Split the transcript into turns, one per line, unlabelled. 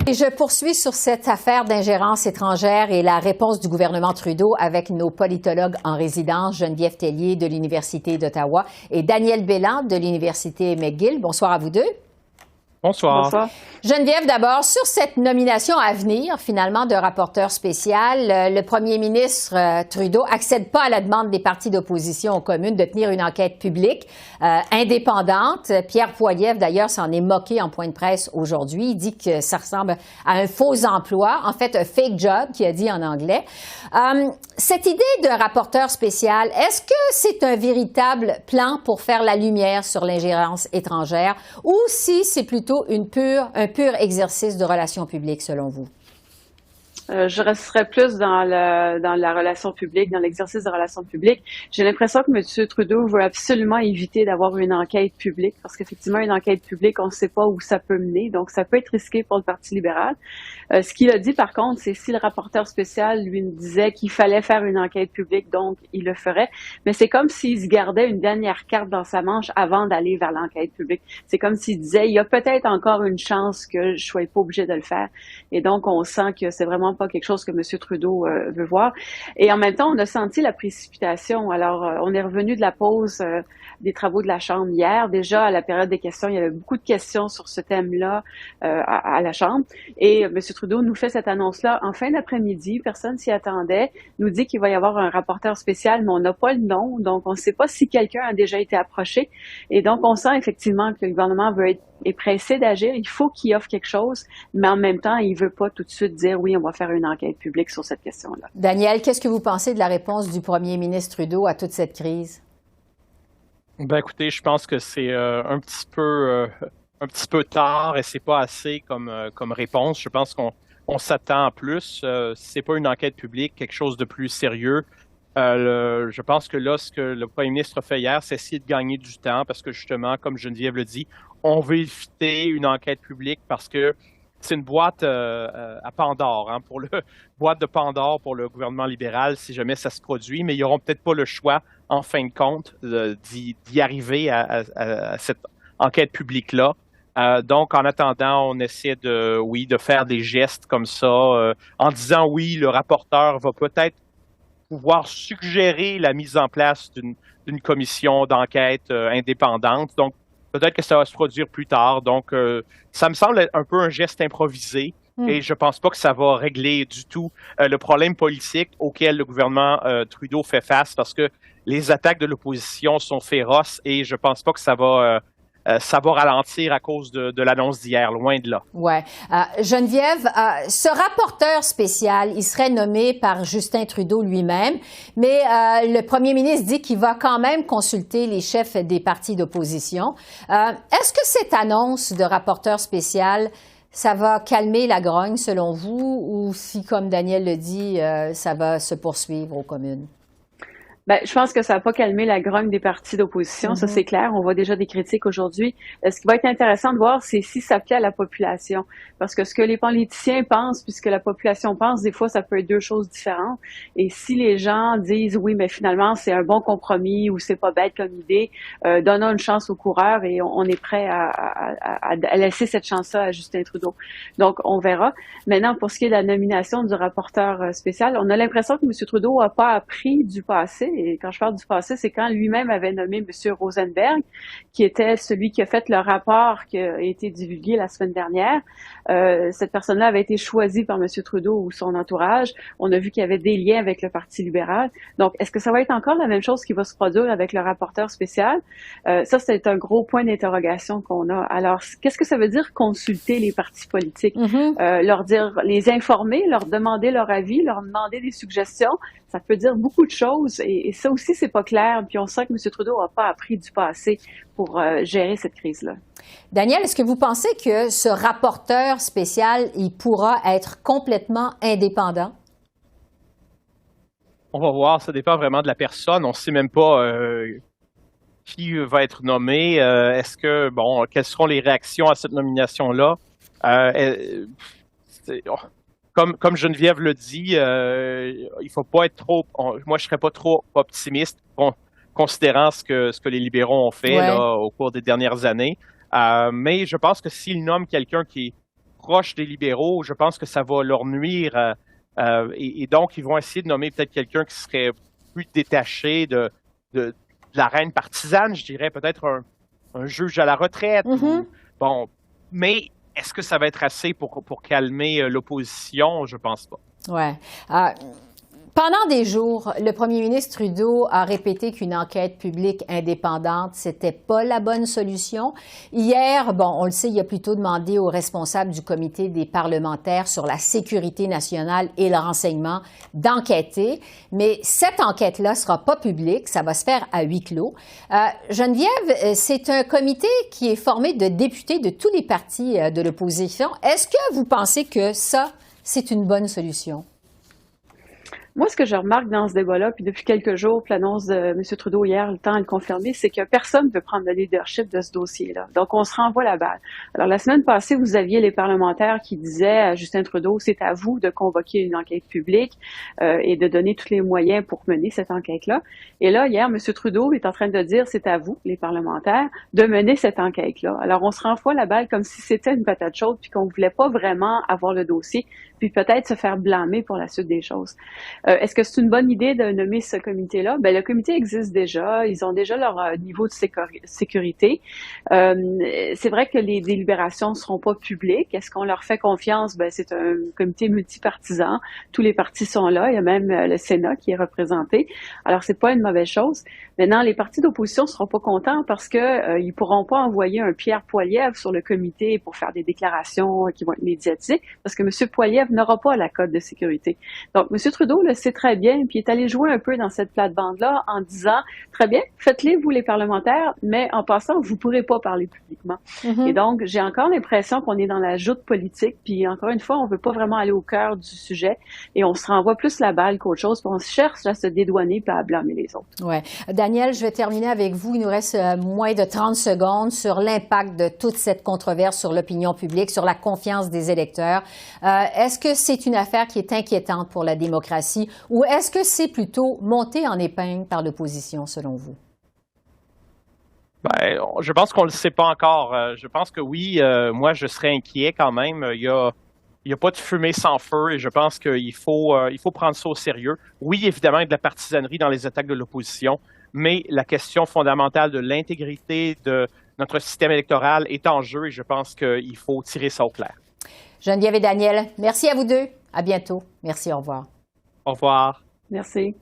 Et je poursuis sur cette affaire d'ingérence étrangère et la réponse du gouvernement Trudeau avec nos politologues en résidence, Geneviève Tellier de l'Université d'Ottawa et Daniel Bélan de l'Université McGill. Bonsoir à vous deux.
Bonsoir.
Bonsoir.
Geneviève, d'abord, sur cette nomination à venir, finalement, de rapporteur spécial, le premier ministre Trudeau accède pas à la demande des partis d'opposition aux communes de tenir une enquête publique indépendante. Pierre Poilievre, d'ailleurs, s'en est moqué en point de presse aujourd'hui. Il dit que ça ressemble à un faux emploi, en fait, un fake job, qu'il a dit en anglais. Cette idée de rapporteur spécial, est-ce que c'est un véritable plan pour faire la lumière sur l'ingérence étrangère ou si c'est plutôt un pur exercice de relations publiques, selon vous?
Je resterais plus dans la relation publique, dans l'exercice de relations publiques. J'ai l'impression que M. Trudeau veut absolument éviter d'avoir une enquête publique, parce qu'effectivement, une enquête publique, on ne sait pas où ça peut mener, donc ça peut être risqué pour le Parti libéral. Ce qu'il a dit, par contre, c'est si le rapporteur spécial lui disait qu'il fallait faire une enquête publique, donc il le ferait. Mais c'est comme s'il se gardait une dernière carte dans sa manche avant d'aller vers l'enquête publique. C'est comme s'il disait, il y a peut-être encore une chance que je sois pas obligé de le faire. Et donc, on sent que c'est vraiment pas quelque chose que M. Trudeau veut voir. Et en même temps, on a senti la précipitation. Alors, on est revenu de la pause des travaux de la Chambre hier. Déjà, à la période des questions, il y avait beaucoup de questions sur ce thème-là à la Chambre. Et M. Trudeau nous fait cette annonce-là en fin d'après-midi. Personne s'y attendait. Nous dit qu'il va y avoir un rapporteur spécial, mais on n'a pas le nom. Donc, on ne sait pas si quelqu'un a déjà été approché. Et donc, on sent effectivement que le gouvernement est pressé d'agir. Il faut qu'il offre quelque chose, mais en même temps, il veut pas tout de suite dire oui, on va faire une enquête publique sur cette question-là.
Daniel, qu'est-ce que vous pensez de la réponse du premier ministre Trudeau à toute cette crise?
Ben écoutez, je pense que c'est un petit peu tard et c'est pas assez comme réponse. Je pense qu'on s'attend à plus. C'est pas une enquête publique, quelque chose de plus sérieux. Je pense que là, ce que le premier ministre a fait hier, c'est essayer de gagner du temps parce que justement, comme Geneviève le dit, on veut éviter une enquête publique parce que c'est une boîte à Pandore, hein, boîte de Pandore pour le gouvernement libéral si jamais ça se produit, mais ils n'auront peut-être pas le choix, en fin de compte, d'y arriver à cette enquête publique-là. Donc, en attendant, on essaie de faire des gestes comme ça, en disant oui, le rapporteur va peut-être pouvoir suggérer la mise en place d'une commission d'enquête indépendante. Donc, peut-être que ça va se produire plus tard. Donc, ça me semble être un peu un geste improvisé et je pense pas que ça va régler du tout le problème politique auquel le gouvernement Trudeau fait face parce que les attaques de l'opposition sont féroces et je pense pas que ça va ralentir à cause de l'annonce d'hier, loin de là.
Ouais. Geneviève, ce rapporteur spécial, il serait nommé par Justin Trudeau lui-même, mais le premier ministre dit qu'il va quand même consulter les chefs des partis d'opposition. Est-ce que cette annonce de rapporteur spécial, ça va calmer la grogne selon vous, ou si, comme Daniel le dit, ça va se poursuivre aux communes?
Ben, je pense que ça n'a pas calmé la grogne des partis d'opposition, ça c'est clair. On voit déjà des critiques aujourd'hui. Ce qui va être intéressant de voir, c'est si ça plaît à la population. Parce que ce que les politiciens pensent, puis ce que la population pense, des fois, ça peut être deux choses différentes. Et si les gens disent, oui, mais finalement, c'est un bon compromis ou c'est pas bête comme idée, donnons une chance aux coureurs et on est prêt à laisser cette chance-là à Justin Trudeau. Donc, on verra. Maintenant, pour ce qui est de la nomination du rapporteur spécial, on a l'impression que M. Trudeau n'a pas appris du passé. Et quand je parle du passé, c'est quand lui-même avait nommé M. Rosenberg, qui était celui qui a fait le rapport qui a été divulgué la semaine dernière. Cette personne-là avait été choisie par M. Trudeau ou son entourage. On a vu qu'il y avait des liens avec le Parti libéral. Donc, est-ce que ça va être encore la même chose qui va se produire avec le rapporteur spécial? Ça, c'est un gros point d'interrogation qu'on a. Alors, qu'est-ce que ça veut dire consulter les partis politiques? Leur dire, les informer, leur demander leur avis, leur demander des suggestions? Ça peut dire beaucoup de choses et ça aussi, c'est pas clair. Puis on sent que M. Trudeau n'a pas appris du passé pour gérer cette crise-là.
Daniel, est-ce que vous pensez que ce rapporteur spécial, il pourra être complètement indépendant?
On va voir, ça dépend vraiment de la personne. On ne sait même pas qui va être nommé. Quelles seront les réactions à cette nomination-là? Comme Geneviève le dit, il faut pas être trop. Moi, je serais pas trop optimiste, considérant ce que les libéraux ont fait là, au cours des dernières années. Mais je pense que s'ils nomment quelqu'un qui est proche des libéraux, je pense que ça va leur nuire. Et donc, ils vont essayer de nommer peut-être quelqu'un qui serait plus détaché de l'arène partisane, je dirais, peut-être un juge à la retraite. Bon, mais est-ce que ça va être assez pour calmer l'opposition? Je pense pas.
Ouais. Pendant des jours, le premier ministre Trudeau a répété qu'une enquête publique indépendante, c'était pas la bonne solution. Hier, bon, on le sait, il a plutôt demandé aux responsables du comité des parlementaires sur la sécurité nationale et le renseignement d'enquêter. Mais cette enquête-là sera pas publique, ça va se faire à huis clos. Geneviève, c'est un comité qui est formé de députés de tous les partis de l'opposition. Est-ce que vous pensez que ça, c'est une bonne solution?
Moi, ce que je remarque dans ce débat-là, puis depuis quelques jours, puis l'annonce de M. Trudeau hier, le temps de le confirmer, c'est que personne ne veut prendre le leadership de ce dossier-là. Donc, on se renvoie la balle. Alors, la semaine passée, vous aviez les parlementaires qui disaient à Justin Trudeau, c'est à vous de convoquer une enquête publique et de donner tous les moyens pour mener cette enquête-là. Et là, hier, M. Trudeau est en train de dire, c'est à vous, les parlementaires, de mener cette enquête-là. Alors, on se renvoie la balle comme si c'était une patate chaude, puis qu'on ne voulait pas vraiment avoir le dossier, puis peut-être se faire blâmer pour la suite des choses. Est-ce que c'est une bonne idée de nommer ce comité-là? Ben, le comité existe déjà. Ils ont déjà leur niveau de sécurité. C'est vrai que les délibérations ne seront pas publiques. Est-ce qu'on leur fait confiance? Ben, c'est un comité multipartisan. Tous les partis sont là. Il y a même le Sénat qui est représenté. Alors, c'est pas une mauvaise chose. Maintenant, les partis d'opposition ne seront pas contents parce que ils pourront pas envoyer un Pierre Poilievre sur le comité pour faire des déclarations qui vont être médiatiques parce que M. Poilievre n'aura pas la cote de sécurité. Donc, M. Trudeau le sait très bien, puis il est allé jouer un peu dans cette plate-bande-là en disant, très bien, faites-les, vous les parlementaires, mais en passant, vous ne pourrez pas parler publiquement. Et donc, j'ai encore l'impression qu'on est dans la joute politique, puis encore une fois, on ne veut pas vraiment aller au cœur du sujet, et on se renvoie plus la balle qu'autre chose, puis on cherche à se dédouaner puis à blâmer les autres.
Ouais. Daniel, je vais terminer avec vous. Il nous reste moins de 30 secondes sur l'impact de toute cette controverse sur l'opinion publique, sur la confiance des électeurs. Est-ce que c'est une affaire qui est inquiétante pour la démocratie ou est-ce que c'est plutôt monté en épingle par l'opposition, selon vous?
Ben, je pense qu'on ne le sait pas encore. Je pense que oui, moi, je serais inquiet quand même. Il y a pas de fumée sans feu et je pense qu'il faut prendre ça au sérieux. Oui, évidemment, il y a de la partisanerie dans les attaques de l'opposition, mais la question fondamentale de l'intégrité de notre système électoral est en jeu et je pense qu'il faut tirer ça au clair.
Geneviève et Daniel, merci à vous deux. À bientôt. Merci, au revoir.
Au revoir.
Merci.